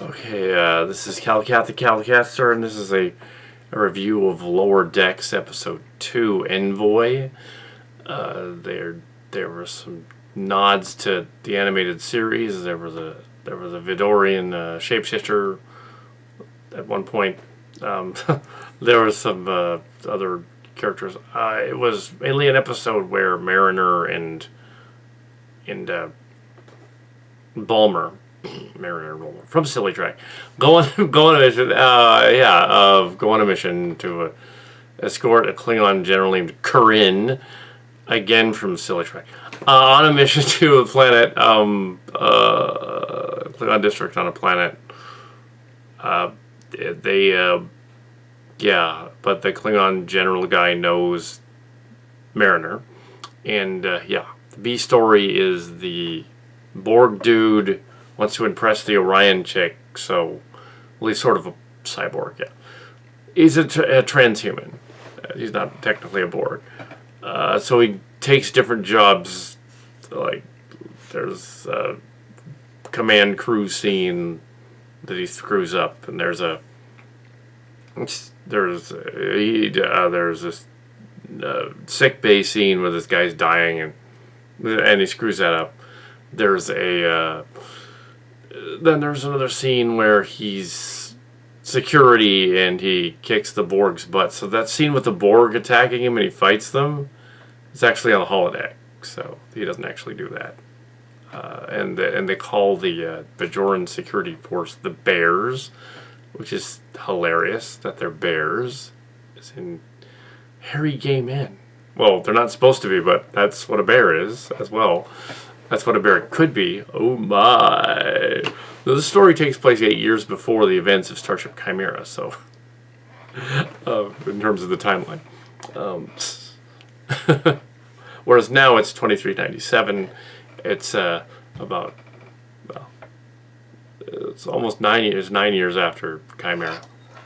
Okay, this is Calcat the Calcaster, and this is a review of Lower Decks Episode 2, Envoy. There were some nods to the animated series. There was a Vidorian shapeshifter at one point. There were some other characters. It was mainly an episode where Mariner and Beulmer, Mariner and Beulmer from Silly Track, go on a mission. Go on a mission to escort a Klingon general named Corrin, again from Silly Track, on a mission to a planet, Klingon district on a planet. But the Klingon general guy knows Mariner, and the B story is the Borg dude wants to impress the Orion chick, so, well, he's sort of a cyborg, yeah. He's a transhuman. He's not technically a Borg. So he takes different jobs, like, there's a command crew scene that he screws up, and there's this sick bay scene where this guy's dying, and he screws that up. There's then there's another scene where he's security and he kicks the Borg's butt. So that scene with the Borg attacking him and he fights them is actually on the holodeck. So he doesn't actually do that. And they call the Bajoran security force the Bears, which is hilarious that they're bears, as in hairy gay men. Well, they're not supposed to be, but that's what a bear is as well. That's what a bear could be. Oh my. The story takes place 8 years before the events of Starship Chimera, so in terms of the timeline. Whereas now it's 2397. It's about, well, it's almost 9 years after Chimera,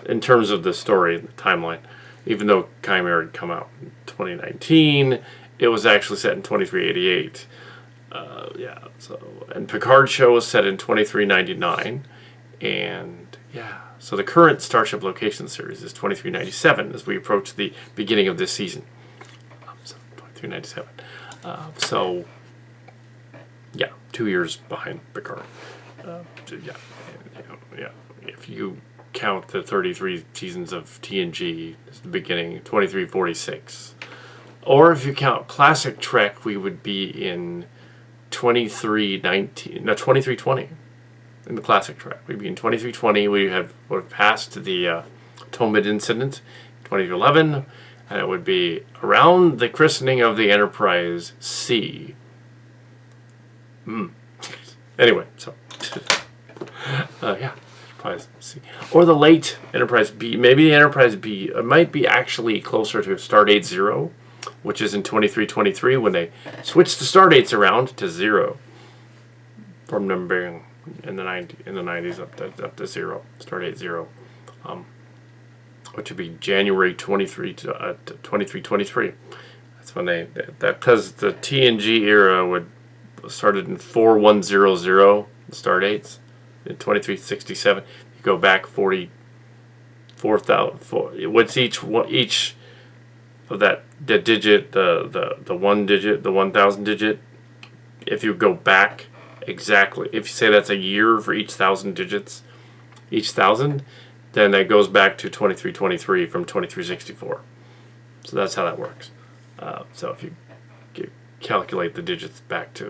in terms of the story and the timeline. Even though Chimera had come out in 2019, it was actually set in 2388. And Picard show was set in 2399, and so the current Starship Locations series is 2397 as we approach the beginning of this season. So 2397. 2 years behind Picard. If you count the 33 seasons of TNG, it's the beginning, 2346. Or if you count classic Trek, we would be in 2320 in the classic Trek. We'd be in 2320. We would have passed the Tomid incident, 2011, and it would be around the christening of the Enterprise C. Anyway, so Enterprise C, or the late Enterprise B. Maybe the Enterprise B might be actually closer to Stardate 0, which is in 2323 when they switched the star dates around to 0 from them being in the 90s up to 0, Stardate 0, which would be January 2323. That's when because the TNG era started in 4100, the star dates in 2367. You go back 44,000. What's each of that, the digit, the 1 digit, the 1000 digit, if you go back exactly, if you say that's a year for each 1000 digits, each 1000, then that goes back to 2323 from 2364. So that's how that works. So if you calculate the digits back to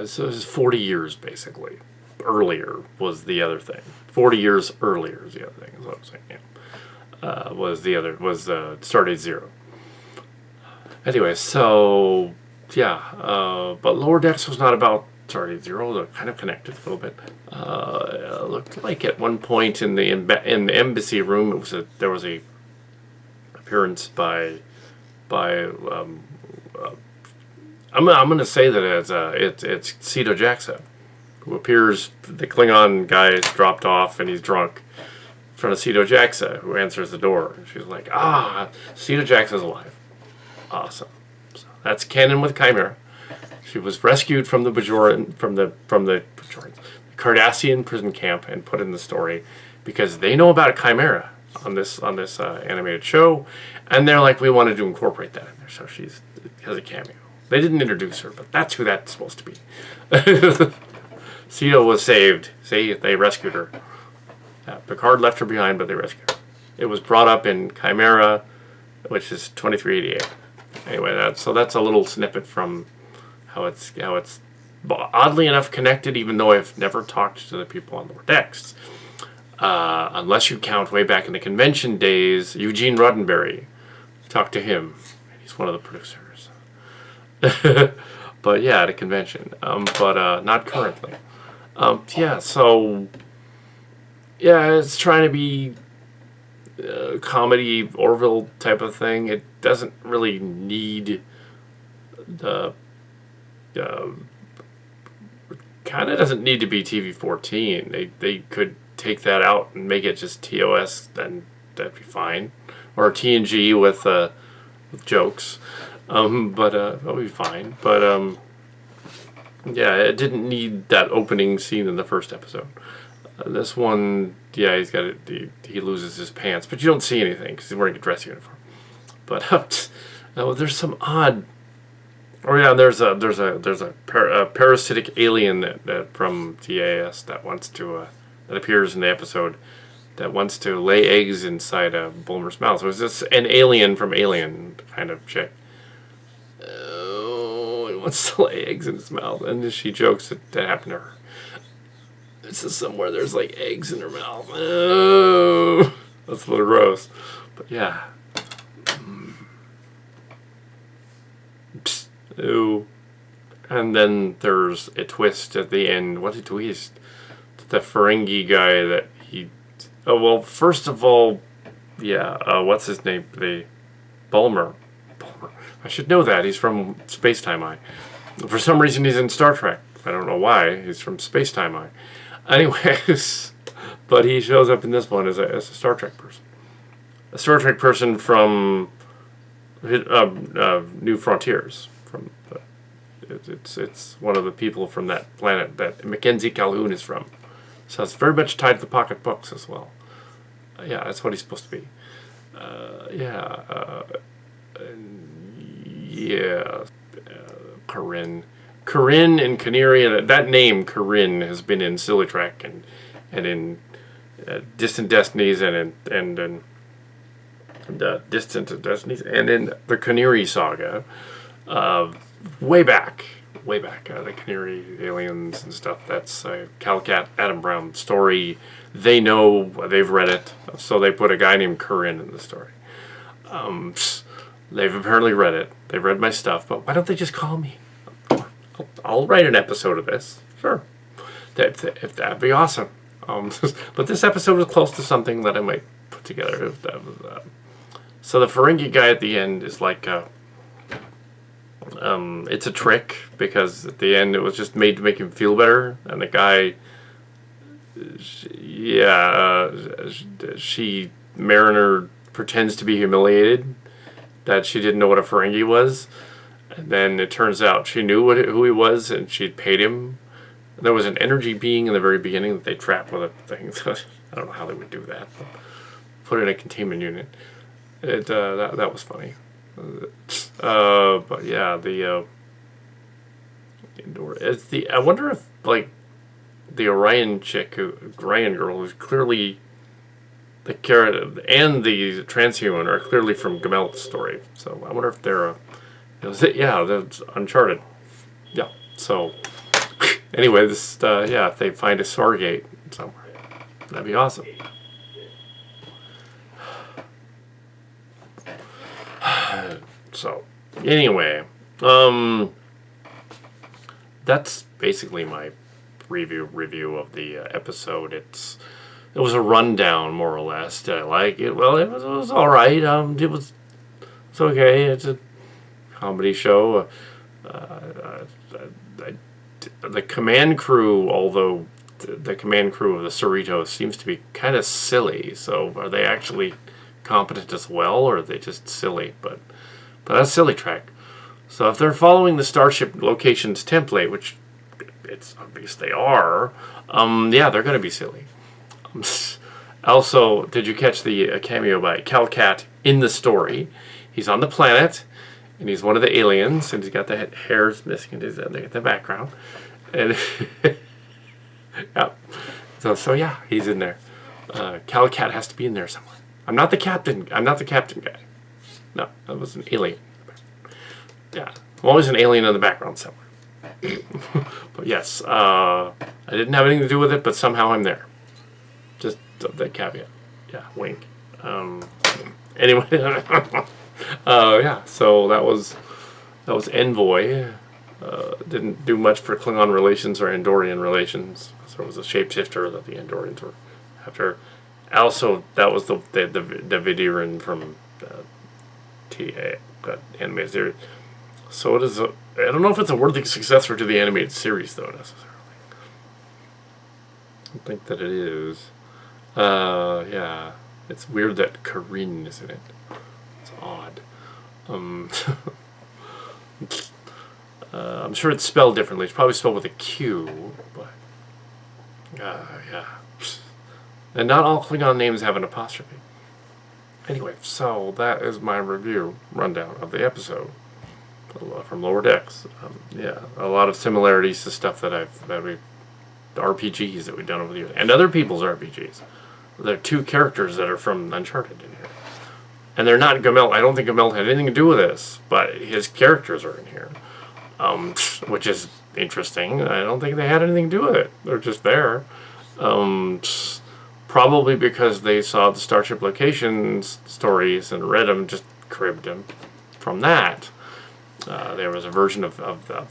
so this is 40 years basically. Earlier was the other thing. 40 years earlier is the other thing. Is what I'm saying. Yeah. Was Stardate 0. Anyway, so but Lower Decks was not about Stardate 0. They're kind of connected a little bit. It looked like at one point in the embassy room, there was a appearance by I'm going to say that it's Seto Jaxa, who appears. The Klingon guy is dropped off and he's drunk in front of Seto Jaxa, who answers the door. She's like, Seto Jaxa's alive. Awesome. So that's canon with Chimera. She was rescued from the Bajoran, from the Cardassian prison camp and put in the story because they know about a chimera on this animated show, and they're like, we wanted to incorporate that in there, so she has a cameo. They didn't introduce her, but that's who that's supposed to be. Seto was saved. See, they rescued her. Picard left her behind, but they rescued her. It was brought up in Chimera, which is 2388. Anyway, that's a little snippet from how it's oddly enough connected, even though I've never talked to the people on the decks. Unless you count way back in the convention days, Eugene Roddenberry. Talked to him. He's one of the producers. But yeah, at a convention. But not currently. So it's trying to be comedy Orville type of thing. It doesn't really need the kind of doesn't need to be TV-14. They could take that out and make it just TOS, then that'd be fine, or TNG with jokes, but that'll be fine. But it didn't need that opening scene in the first episode. This one, he's got it. He loses his pants, but you don't see anything because he's wearing a dress uniform. But there's some odd. Oh yeah, there's a parasitic alien that from DAS that wants to that appears in the episode that wants to lay eggs inside Beulmer's mouth. So it's just an alien from Alien kind of chick. Oh, he wants to lay eggs in his mouth, and she jokes that happened to her. This is somewhere there's like eggs in her mouth. Oh, that's a little gross. But yeah. Psst. Ew. And then there's a twist at the end. What a twist. The Ferengi guy that he... Oh, well, first of all, what's his name? The Beulmer. I should know that. He's from Space Time Eye. For some reason, he's in Star Trek. I don't know why. He's from Space Time Eye. Anyways, but he shows up in this one as a Star Trek person. A Star Trek person from New Frontiers. It's one of the people from that planet that Mackenzie Calhoun is from. So it's very much tied to the pocket books as well. That's what he's supposed to be. Corrin and Canary, and that name Corrin has been in Silly Trek and in Distant Destinies and in Distant Destinies and in the Canary saga, way back, the Canary aliens and stuff. That's Cal Cat Adam Brown story. They know, they've read it, so they put a guy named Corrin in the story. They've apparently read it. They've read my stuff, but why don't they just call me? I'll write an episode of this. Sure. That'd be awesome. But this episode was close to something that I might put together. So the Ferengi guy at the end is like... it's a trick, because at the end it was just made to make him feel better, and the guy... Mariner pretends to be humiliated that she didn't know what a Ferengi was. And then it turns out she knew who he was, and she'd paid him. There was an energy being in the very beginning that they trapped with a thing. So I don't know how they would do that. But put in a containment unit. That was funny. But yeah, the indoor. I wonder if like the Orion girl, who's clearly the carrot and the transhuman are clearly from Gummelt's story. So I wonder if they're that's Uncharted. Yeah. So anyway, this if they find a Stargate somewhere, that'd be awesome. So anyway, that's basically my review of the episode. It was a rundown, more or less. Did I like it? Well, it was all right. It's okay. It's a comedy show. The command crew, although the command crew of the Cerritos seems to be kind of silly. So are they actually competent as well, or are they just silly? But that's Silly Trek. So if they're following the Starship Locations template, which it's obvious they are, yeah, they're going to be silly. Also, did you catch the cameo by Cal Cat in the story? He's on the planet, and he's one of the aliens, and he's got the hairs missing in the background. And yeah, so yeah, he's in there. Cal Cat has to be in there somewhere. I'm not the captain. I'm not the captain guy. No, that was an alien. Yeah, I'm always an alien in the background somewhere. But yes, I didn't have anything to do with it, but somehow I'm there. Just that caveat. Yeah, wink. Anyway, yeah. So that was Envoy. Didn't do much for Klingon relations or Andorian relations. So it was a shapeshifter that the Andorians were after. Also, that was the Vidiran from TA animated series. So it is. I don't know if it's a worthy successor to the animated series, though, necessarily. I don't think that it is. Yeah. It's weird that Corrin is in it. It's odd. I'm sure it's spelled differently. It's probably spelled with a Q, but yeah. And not all Klingon names have an apostrophe. Anyway, so that is my review rundown of the episode from Lower Decks. Yeah, a lot of similarities to stuff that we've RPGs that we've done over the years, and other people's RPGs. There are 2 characters that are from Uncharted in here, and they're not Gummelt. I don't think Gummelt had anything to do with this, but his characters are in here, which is interesting. I don't think they had anything to do with it. They're just there. Probably because they saw the Starship Locations stories and read them, just cribbed them from that. There was a version of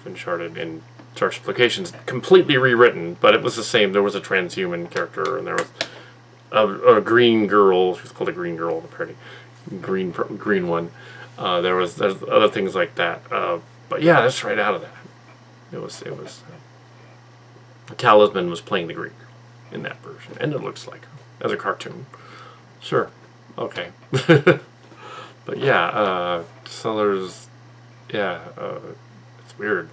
Uncharted in Starship Locations completely rewritten, but it was the same. There was a transhuman character, and there was a green girl. She was called a green girl, the pretty green one. There's other things like that. But yeah, that's right out of that. It was Talisman was playing the green girl in that version, and it looks like her as a cartoon. Sure, okay. But yeah, so there's it's weird.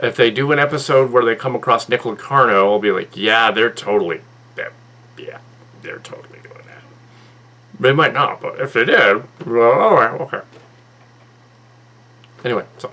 If they do an episode where they come across Nickel and Carno, I'll be like, yeah, they're totally doing that. They might not, but if they did, well, alright, okay. Anyway, so